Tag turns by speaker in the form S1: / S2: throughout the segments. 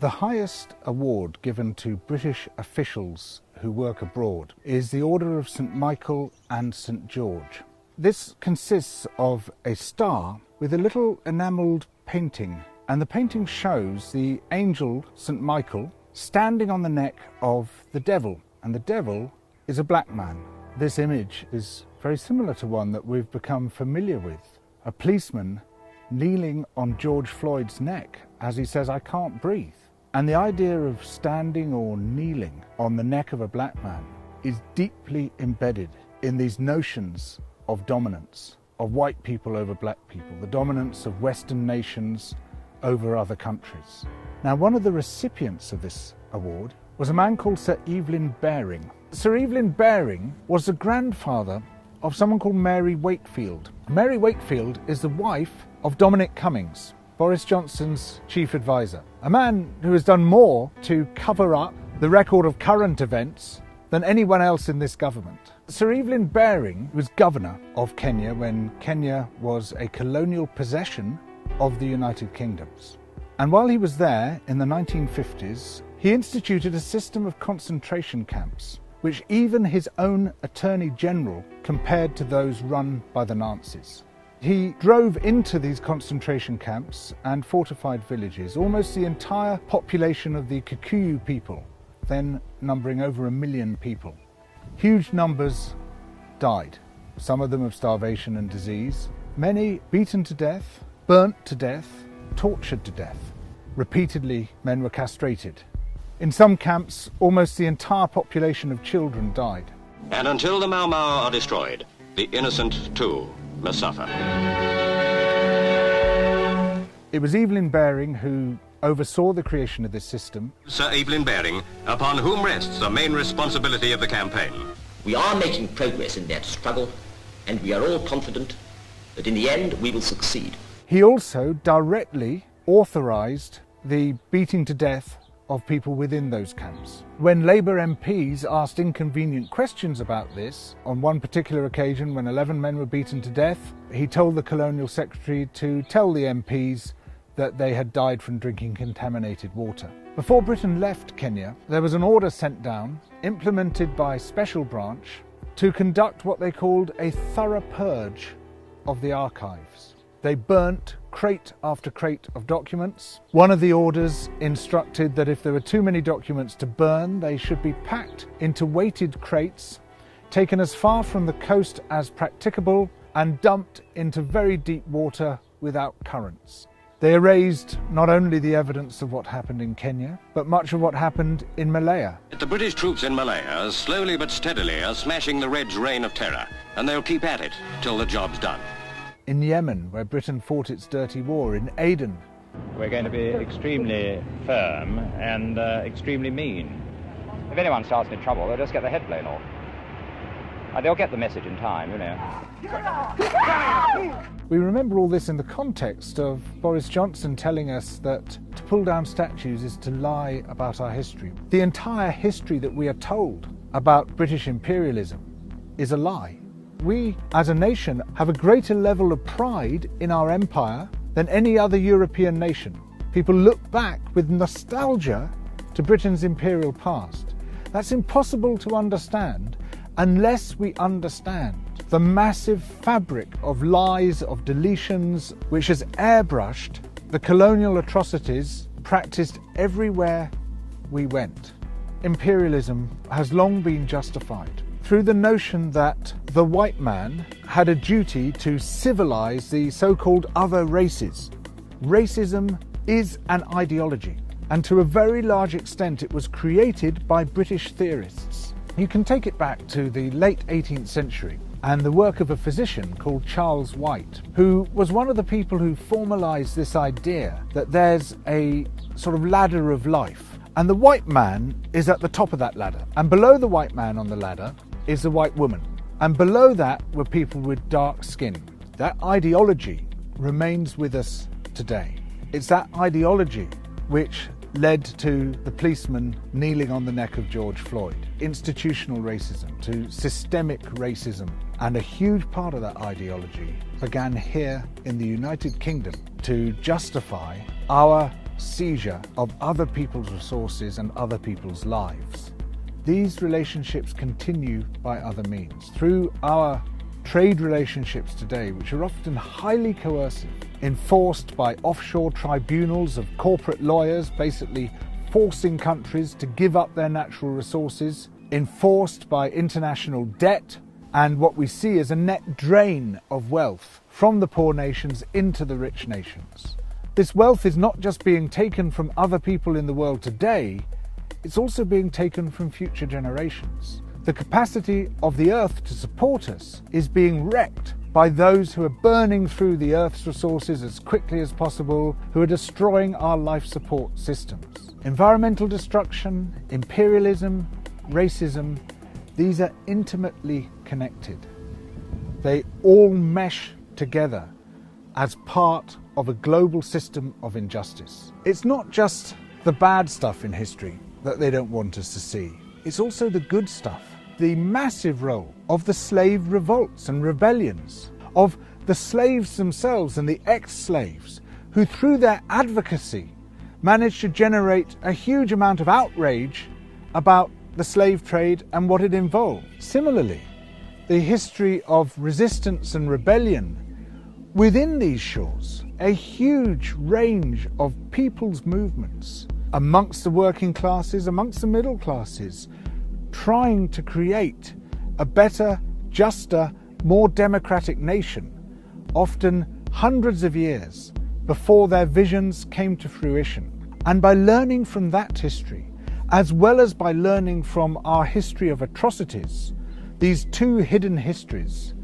S1: The highest award given to British officials who work abroad is the Order of St Michael and St George. This consists of a star with a little enamelled painting, and the painting shows the angel St Michael standing on the neck of the devil, and the devil is a black man. This image is very similar to one that we've become familiar with. A policeman kneeling on George Floyd's neck as he says, "I can't breathe." And the idea of standing or kneeling on the neck of a black man is deeply embedded in these notions of dominance, of white people over black people, the dominance of Western nations over other countries. Now, one of the recipients of this award was a man called Sir Evelyn Baring. Sir Evelyn Baring was the grandfather of someone called Mary Wakefield. Mary Wakefield is the wife of Dominic Cummings, Boris Johnson's chief advisor, a man who has done more to cover up the record of current events than anyone else in this government. Sir Evelyn Baring was governor of Kenya when Kenya was a colonial possession of the United Kingdoms. And while he was there in the 1950s, he instituted a system of concentration camps, which even his own Attorney General compared to those run by the Nazis. He drove into these concentration camps and fortified villages. Almost the entire population of the Kikuyu people, then numbering over 1 million people. Huge numbers died, some of them of starvation and disease. Many beaten to death, burnt to death, tortured to death. Repeatedly, men were castrated. In some camps, almost the entire population of children died.
S2: And until the Mau Mau are destroyed, the innocent too must suffer.
S1: It was Evelyn Baring who oversaw the creation of this system.
S2: Sir Evelyn Baring, upon whom rests the main responsibility of the campaign.
S3: We are making progress in that struggle, and we are all confident that in the end we will succeed.
S1: He also directly authorised the beating to death of people within those camps. When Labour MPs asked inconvenient questions about this, on one particular occasion when 11 men were beaten to death, he told the Colonial Secretary to tell the MPs that they had died from drinking contaminated water. Before Britain left Kenya, there was an order sent down, implemented by Special Branch, to conduct what they called a thorough purge of the archives. They burnt crate after crate of documents. One of the orders instructed that if there were too many documents to burn, they should be packed into weighted crates, taken as far from the coast as practicable, and dumped into very deep water without currents. They erased not only the evidence of what happened in Kenya, but much of what happened in Malaya.
S2: The British troops in Malaya, slowly but steadily, are smashing the Reds' reign of terror, and they'll keep at it till the job's done.
S1: In Yemen, where Britain fought its dirty war, in Aden.
S4: We're going to be extremely firm and extremely mean. If anyone starts any trouble, they'll just get the head blown off. They'll get the message in time, you know.
S1: We remember all this in the context of Boris Johnson telling us that to pull down statues is to lie about our history. The entire history that we are told about British imperialism is a lie. We, as a nation, have a greater level of pride in our empire than any other European nation. People look back with nostalgia to Britain's imperial past. That's impossible to understand unless we understand the massive fabric of lies, of deletions, which has airbrushed the colonial atrocities practiced everywhere we went. Imperialism has long been justified through the notion that the white man had a duty to civilize the so-called other races. Racism is an ideology, and to a very large extent it was created by British theorists. You can take it back to the late 18th century and the work of a physician called Charles White, who was one of the people who formalized this idea that there's a sort of ladder of life, and the white man is at the top of that ladder, and below the white man on the ladder is the white woman, and below that were people with dark skin. That ideology remains with us today. It's that ideology which led to the policeman kneeling on the neck of George Floyd, institutional racism, to systemic racism, and a huge part of that ideology began here in the United Kingdom to justify our seizure of other people's resources and other people's lives. These relationships continue by other means, through our trade relationships today, which are often highly coercive, enforced by offshore tribunals of corporate lawyers, basically forcing countries to give up their natural resources, enforced by international debt, and what we see is a net drain of wealth from the poor nations into the rich nations. This wealth is not just being taken from other people in the world today, it's also being taken from future generations. The capacity of the earth to support us is being wrecked by those who are burning through the earth's resources as quickly as possible, who are destroying our life support systems. Environmental destruction, imperialism, racism, these are intimately connected. They all mesh together as part of a global system of injustice. It's not just the bad stuff in history that they don't want us to see. It's also the good stuff. The massive role of the slave revolts and rebellions, of the slaves themselves and the ex-slaves, who through their advocacy managed to generate a huge amount of outrage about the slave trade and what it involved. Similarly, the history of resistance and rebellion within these shores, a huge range of people's movements amongst the working classes, amongst the middle classes, trying to create a better, juster, more democratic nation, often hundreds of years before their visions came to fruition. And by learning from that history, as well as by learning from our history of atrocities, these two hidden histories,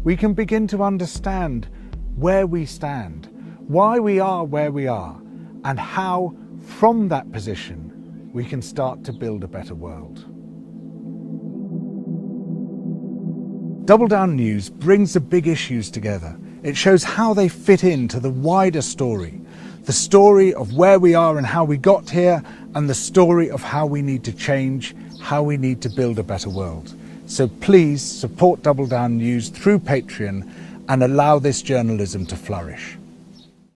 S1: we can begin to understand where we stand, why we are where we are, and how, from that position, we can start to build a better world. Double Down News brings the big issues together. It shows how they fit into the wider story, the story of where we are and how we got here, and the story of how we need to change, how we need to build a better world. So please support Double Down News through Patreon and allow this journalism to flourish.